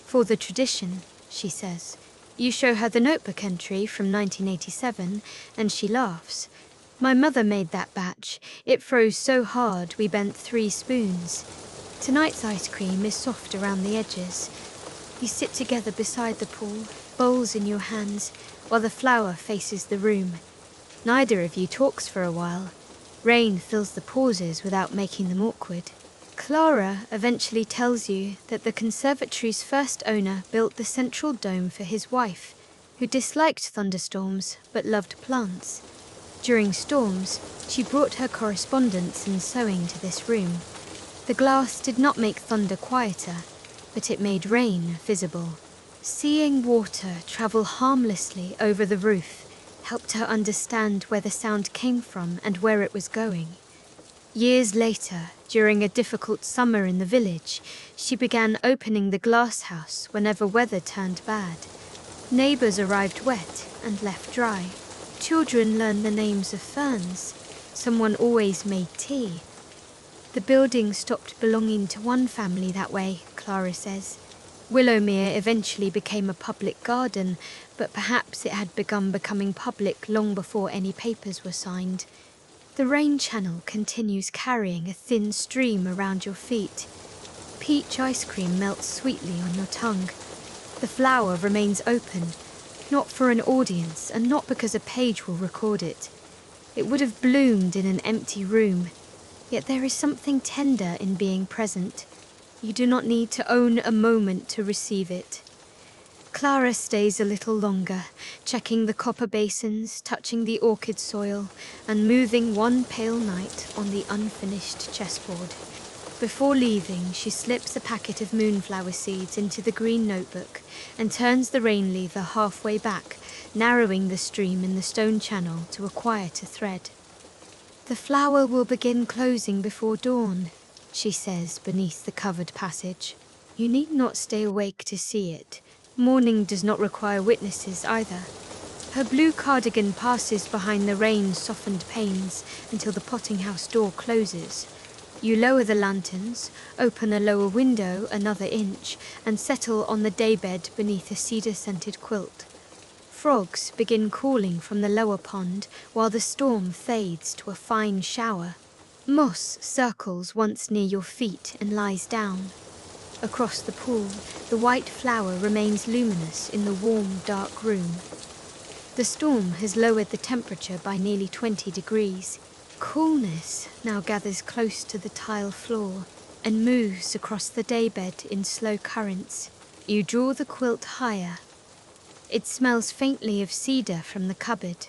For the tradition, she says. You show her the notebook entry from 1987, and she laughs. My mother made that batch. It froze so hard we bent 3 spoons. Tonight's ice cream is soft around the edges. You sit together beside the pool, bowls in your hands, while the flower faces the room. Neither of you talks for a while. Rain fills the pauses without making them awkward. Clara eventually tells you that the conservatory's first owner built the central dome for his wife, who disliked thunderstorms but loved plants. During storms, she brought her correspondence and sewing to this room. The glass did not make thunder quieter, but it made rain visible. Seeing water travel harmlessly over the roof helped her understand where the sound came from and where it was going. Years later, during a difficult summer in the village, she began opening the glasshouse whenever weather turned bad. Neighbours arrived wet and left dry. Children learned the names of ferns. Someone always made tea. The building stopped belonging to one family that way, Clara says. Willowmere eventually became a public garden, but perhaps it had begun becoming public long before any papers were signed. The rain channel continues carrying a thin stream around your feet. Peach ice cream melts sweetly on your tongue. The flower remains open, not for an audience and not because a page will record it. It would have bloomed in an empty room, yet there is something tender in being present. You do not need to own a moment to receive it. Clara stays a little longer, checking the copper basins, touching the orchid soil, and moving one pale knight on the unfinished chessboard. Before leaving, she slips a packet of moonflower seeds into the green notebook and turns the rain lever halfway back, narrowing the stream in the stone channel to a quieter thread. The flower will begin closing before dawn, she says beneath the covered passage. You need not stay awake to see it. Morning does not require witnesses either. Her blue cardigan passes behind the rain-softened panes until the potting house door closes. You lower the lanterns, open a lower window another inch, and settle on the daybed beneath a cedar-scented quilt. Frogs begin calling from the lower pond while the storm fades to a fine shower. Moss circles once near your feet and lies down. Across the pool, the white flower remains luminous in the warm, dark room. The storm has lowered the temperature by nearly 20 degrees. Coolness now gathers close to the tile floor and moves across the daybed in slow currents. You draw the quilt higher. It smells faintly of cedar from the cupboard.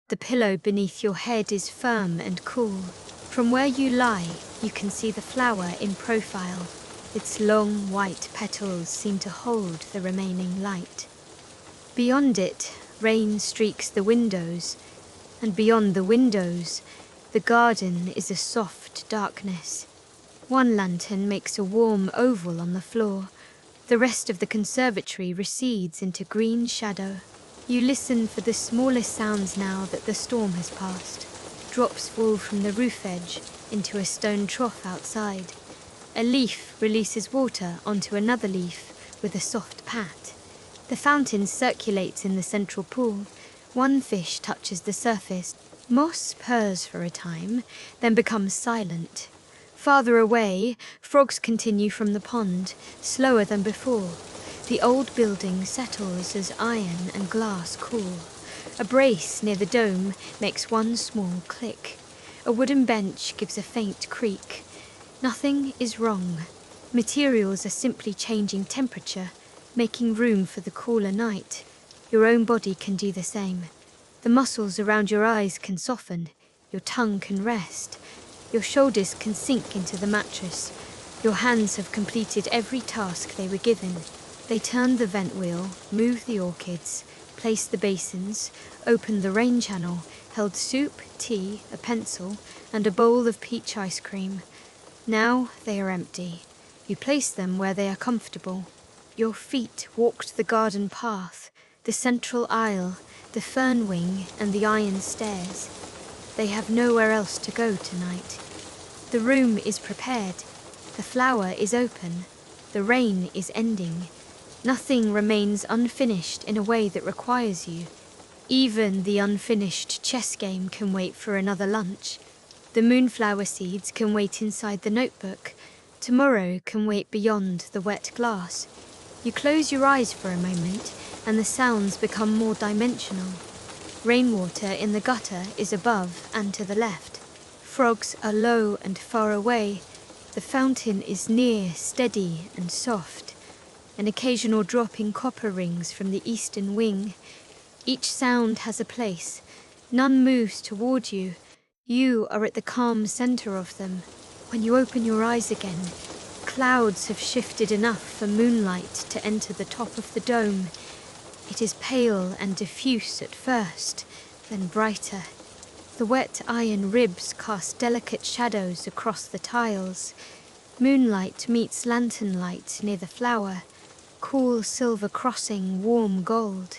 The pillow beneath your head is firm and cool. From where you lie, you can see the flower in profile. Its long white petals seem to hold the remaining light. Beyond it, rain streaks the windows, and beyond the windows, the garden is a soft darkness. One lantern makes a warm oval on the floor. The rest of the conservatory recedes into green shadow. You listen for the smallest sounds now that the storm has passed. Drops fall from the roof edge into a stone trough outside. A leaf releases water onto another leaf with a soft pat. The fountain circulates in the central pool. One fish touches the surface. Moss purrs for a time, then becomes silent. Farther away, frogs continue from the pond, slower than before. The old building settles as iron and glass cool. A brace near the dome makes one small click. A wooden bench gives a faint creak. Nothing is wrong. Materials are simply changing temperature, making room for the cooler night. Your own body can do the same. The muscles around your eyes can soften. Your tongue can rest. Your shoulders can sink into the mattress. Your hands have completed every task they were given. They turned the vent wheel, moved the orchids, placed the basins, opened the rain channel, held soup, tea, a pencil, and a bowl of peach ice cream. Now they are empty. You place them where they are comfortable. Your feet walked the garden path, the central aisle, the fern wing, and the iron stairs. They have nowhere else to go tonight. The room is prepared. The flower is open. The rain is ending. Nothing remains unfinished in a way that requires you. Even the unfinished chess game can wait for another lunch. The moonflower seeds can wait inside the notebook. Tomorrow can wait beyond the wet glass. You close your eyes for a moment, and the sounds become more dimensional. Rainwater in the gutter is above and to the left. Frogs are low and far away. The fountain is near, steady and soft. An occasional drop in copper rings from the eastern wing. Each sound has a place. None moves toward you. You are at the calm center of them. When you open your eyes again, clouds have shifted enough for moonlight to enter the top of the dome. It is pale and diffuse at first, then brighter. The wet iron ribs cast delicate shadows across the tiles. Moonlight meets lantern light near the flower. Cool silver crossing warm gold.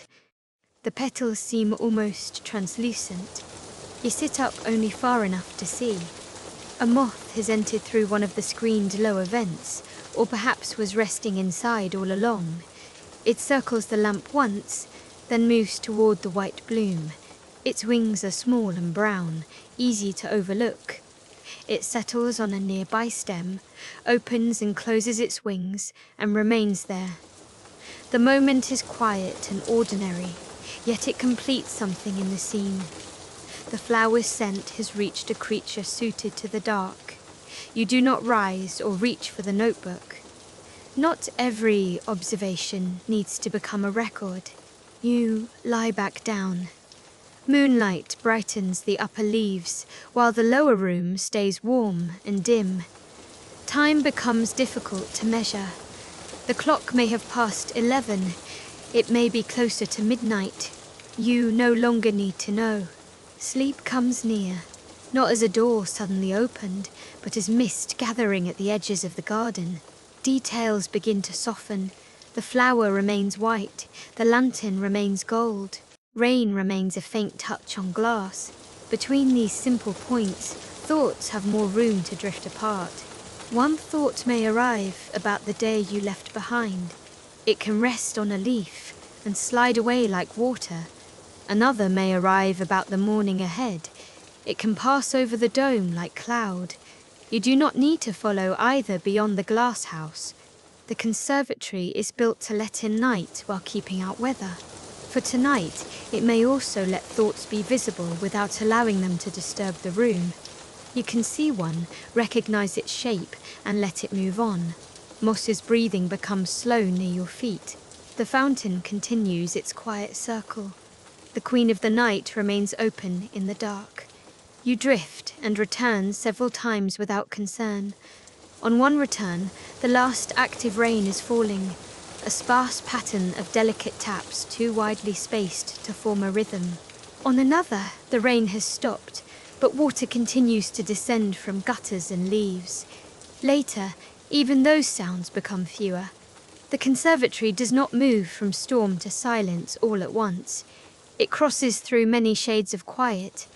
The petals seem almost translucent. You sit up only far enough to see. A moth has entered through one of the screened lower vents, or perhaps was resting inside all along. It circles the lamp once, then moves toward the white bloom. Its wings are small and brown, easy to overlook. It settles on a nearby stem, opens and closes its wings, and remains there. The moment is quiet and ordinary, yet it completes something in the scene. The flower's scent has reached a creature suited to the dark. You do not rise or reach for the notebook. Not every observation needs to become a record. You lie back down. Moonlight brightens the upper leaves, while the lower room stays warm and dim. Time becomes difficult to measure. The clock may have passed 11. It may be closer to midnight. You no longer need to know. Sleep comes near, not as a door suddenly opened, but as mist gathering at the edges of the garden. Details begin to soften. The flower remains white. The lantern remains gold. Rain remains a faint touch on glass. Between these simple points, thoughts have more room to drift apart. One thought may arrive about the day you left behind. It can rest on a leaf and slide away like water. Another may arrive about the morning ahead. It can pass over the dome like cloud. You do not need to follow either beyond the glasshouse. The conservatory is built to let in night while keeping out weather. For tonight, it may also let thoughts be visible without allowing them to disturb the room. You can see one, recognize its shape, and let it move on. Moss's breathing becomes slow near your feet. The fountain continues its quiet circle. The queen of the night remains open in the dark. You drift and return several times without concern. On one return, the last active rain is falling, a sparse pattern of delicate taps too widely spaced to form a rhythm. On another, the rain has stopped, but water continues to descend from gutters and leaves. Later, even those sounds become fewer. The conservatory does not move from storm to silence all at once. It crosses through many shades of quiet.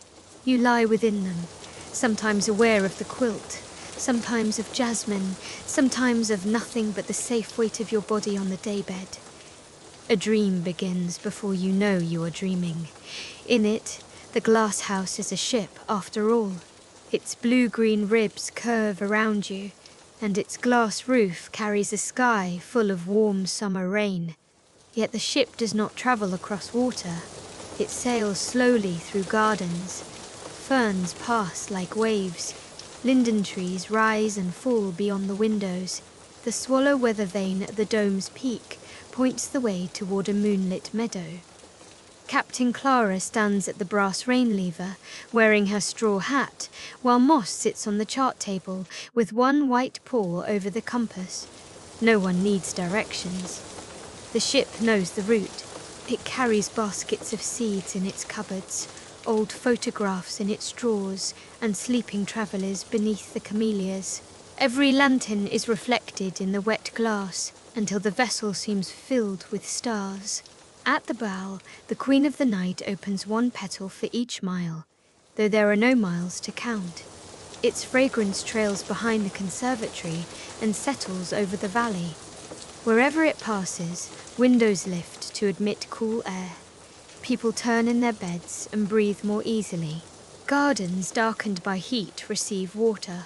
You lie within them, sometimes aware of the quilt, sometimes of jasmine, sometimes of nothing but the safe weight of your body on the daybed. A dream begins before you know you are dreaming. In it, the glasshouse is a ship after all. Its blue-green ribs curve around you, and its glass roof carries a sky full of warm summer rain. Yet the ship does not travel across water. It sails slowly through gardens. Ferns pass like waves. Linden trees rise and fall beyond the windows. The swallow weather vane at the dome's peak points the way toward a moonlit meadow. Captain Clara stands at the brass rain lever, wearing her straw hat, while Moss sits on the chart table with one white paw over the compass. No one needs directions. The ship knows the route. It carries baskets of seeds in its cupboards, old photographs in its drawers, and sleeping travellers beneath the camellias. Every lantern is reflected in the wet glass until the vessel seems filled with stars. At the bow, the Queen of the Night opens one petal for each mile, though there are no miles to count. Its fragrance trails behind the conservatory and settles over the valley. Wherever it passes, windows lift to admit cool air. People turn in their beds and breathe more easily. Gardens darkened by heat receive water.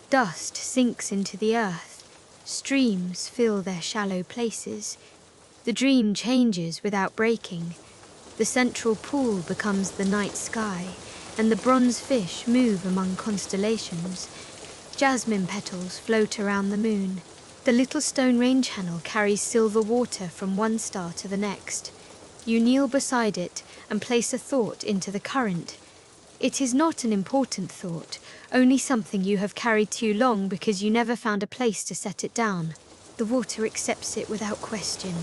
Dust sinks into the earth. Streams fill their shallow places. The dream changes without breaking. The central pool becomes the night sky, and the bronze fish move among constellations. Jasmine petals float around the moon. The little stone rain channel carries silver water from one star to the next. You kneel beside it and place a thought into the current. It is not an important thought, only something you have carried too long because you never found a place to set it down. The water accepts it without question.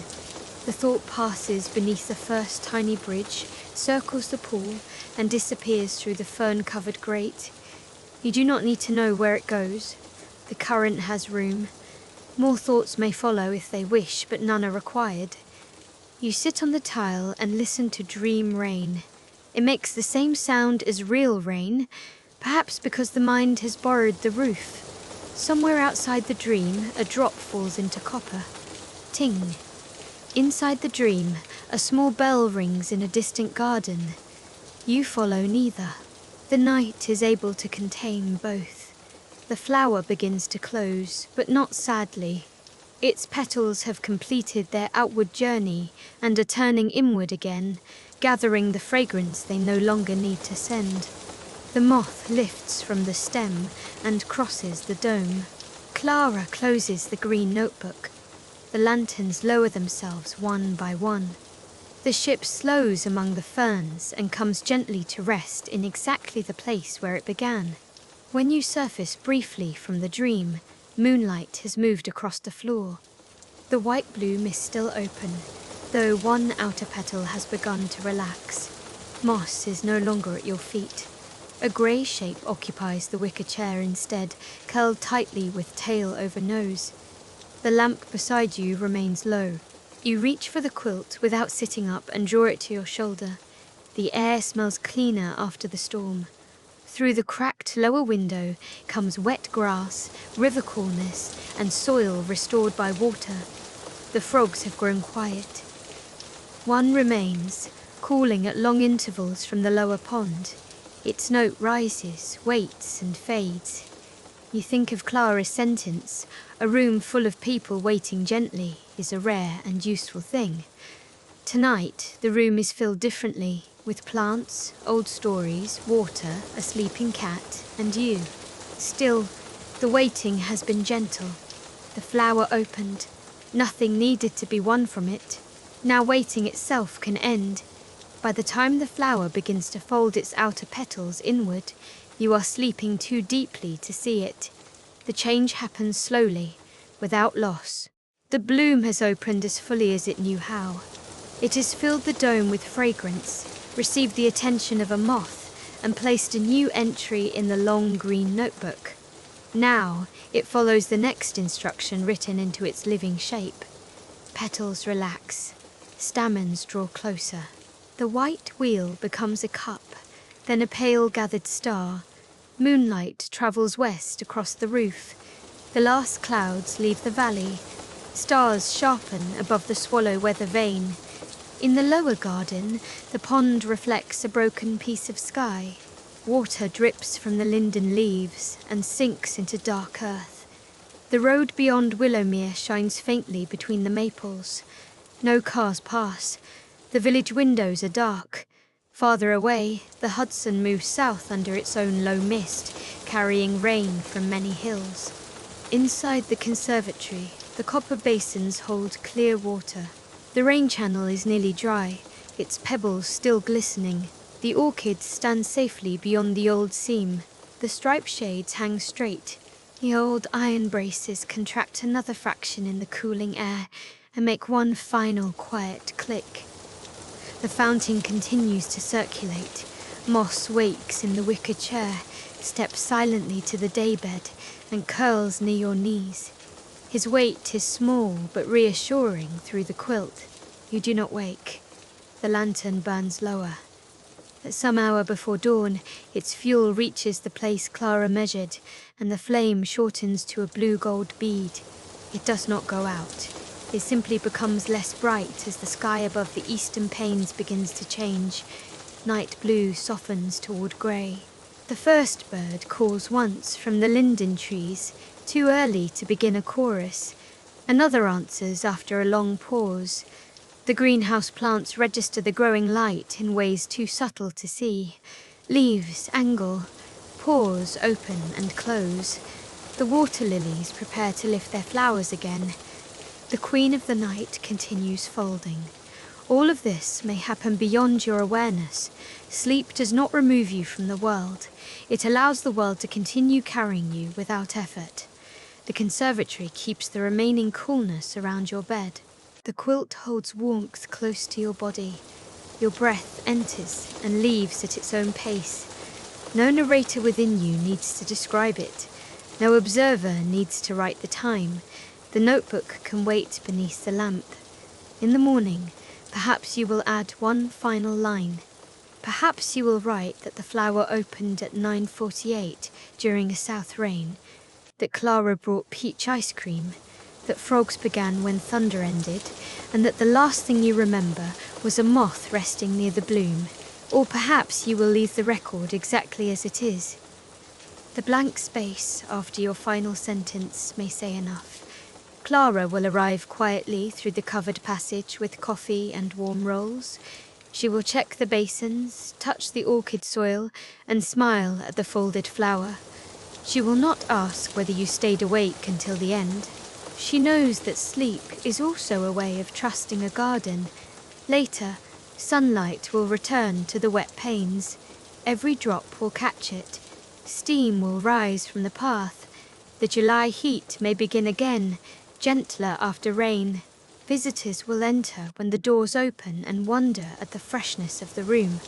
The thought passes beneath the first tiny bridge, circles the pool, and disappears through the fern-covered grate. You do not need to know where it goes. The current has room. More thoughts may follow if they wish, but none are required. You sit on the tile and listen to dream rain. It makes the same sound as real rain, perhaps because the mind has borrowed the roof. Somewhere outside the dream, a drop falls into copper. Ting. Inside the dream, a small bell rings in a distant garden. You follow neither. The night is able to contain both. The flower begins to close, but not sadly. Its petals have completed their outward journey and are turning inward again, gathering the fragrance they no longer need to send. The moth lifts from the stem and crosses the dome. Clara closes the green notebook. The lanterns lower themselves one by one. The ship slows among the ferns and comes gently to rest in exactly the place where it began. When you surface briefly from the dream, moonlight has moved across the floor. The white bloom is still open, though one outer petal has begun to relax. Moss is no longer at your feet. A grey shape occupies the wicker chair instead, curled tightly with tail over nose. The lamp beside you remains low. You reach for the quilt without sitting up and draw it to your shoulder. The air smells cleaner after the storm. Through the cracked lower window comes wet grass, river coolness, and soil restored by water. The frogs have grown quiet. One remains, calling at long intervals from the lower pond. Its note rises, waits, and fades. You think of Clara's sentence, "A room full of people waiting gently is a rare and useful thing." Tonight, the room is filled differently, with plants, old stories, water, a sleeping cat, and you. Still, the waiting has been gentle. The flower opened. Nothing needed to be won from it. Now waiting itself can end. By the time the flower begins to fold its outer petals inward, you are sleeping too deeply to see it. The change happens slowly, without loss. The bloom has opened as fully as it knew how. It has filled the dome with fragrance, received the attention of a moth, and placed a new entry in the long green notebook. Now, it follows the next instruction written into its living shape. Petals relax. Stamens draw closer. The white wheel becomes a cup, then a pale gathered star. Moonlight travels west across the roof. The last clouds leave the valley. Stars sharpen above the swallow weather vane. In the lower garden, the pond reflects a broken piece of sky. Water drips from the linden leaves and sinks into dark earth. The road beyond Willowmere shines faintly between the maples. No cars pass. The village windows are dark. Farther away, the Hudson moves south under its own low mist, carrying rain from many hills. Inside the conservatory, the copper basins hold clear water. The rain channel is nearly dry, its pebbles still glistening. The orchids stand safely beyond the old seam. The striped shades hang straight. The old iron braces contract another fraction in the cooling air and make one final quiet click. The fountain continues to circulate. Moss wakes in the wicker chair, steps silently to the daybed, and curls near your knees. His weight is small but reassuring through the quilt. You do not wake. The lantern burns lower. At some hour before dawn, its fuel reaches the place Clara measured, and the flame shortens to a blue-gold bead. It does not go out. It simply becomes less bright as the sky above the eastern panes begins to change. Night blue softens toward grey. The first bird calls once from the linden trees, too early to begin a chorus. Another answers after a long pause. The greenhouse plants register the growing light in ways too subtle to see. Leaves angle, pores open and close. The water lilies prepare to lift their flowers again. The queen of the night continues folding. All of this may happen beyond your awareness. Sleep does not remove you from the world. It allows the world to continue carrying you without effort. The conservatory keeps the remaining coolness around your bed. The quilt holds warmth close to your body. Your breath enters and leaves at its own pace. No narrator within you needs to describe it. No observer needs to write the time. The notebook can wait beneath the lamp. In the morning, perhaps you will add one final line. Perhaps you will write that the flower opened at 9:48 during a south rain, that Clara brought peach ice cream, that frogs began when thunder ended, and that the last thing you remember was a moth resting near the bloom. Or perhaps you will leave the record exactly as it is. The blank space after your final sentence may say enough. Clara will arrive quietly through the covered passage with coffee and warm rolls. She will check the basins, touch the orchid soil, and smile at the folded flower. She will not ask whether you stayed awake until the end. She knows that sleep is also a way of trusting a garden. Later, sunlight will return to the wet panes. Every drop will catch it. Steam will rise from the path. The July heat may begin again, gentler after rain. Visitors will enter when the doors open and wonder at the freshness of the room.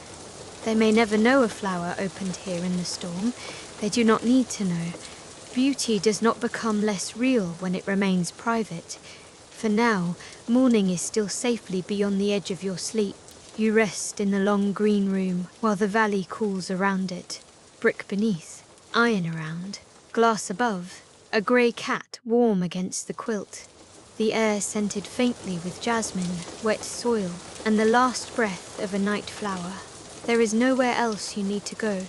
They may never know a flower opened here in the storm. They do not need to know. Beauty does not become less real when it remains private. For now, morning is still safely beyond the edge of your sleep. You rest in the long green room while the valley cools around it. Brick beneath, iron around, glass above, a grey cat warm against the quilt. The air scented faintly with jasmine, wet soil, and the last breath of a night flower. There is nowhere else you need to go.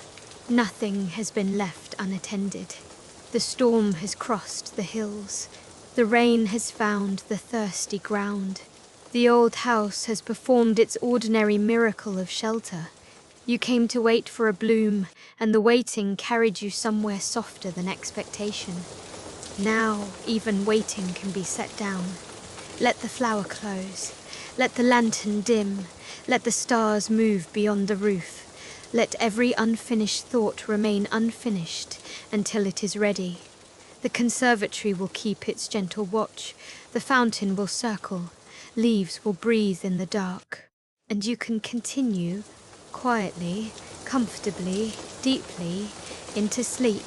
Nothing has been left unattended. The storm has crossed the hills. The rain has found the thirsty ground. The old house has performed its ordinary miracle of shelter. You came to wait for a bloom, and the waiting carried you somewhere softer than expectation. Now, even waiting can be set down. Let the flower close. Let the lantern dim. Let the stars move beyond the roof. Let every unfinished thought remain unfinished until it is ready. The conservatory will keep its gentle watch. The fountain will circle. Leaves will breathe in the dark. And you can continue, quietly, comfortably, deeply, into sleep.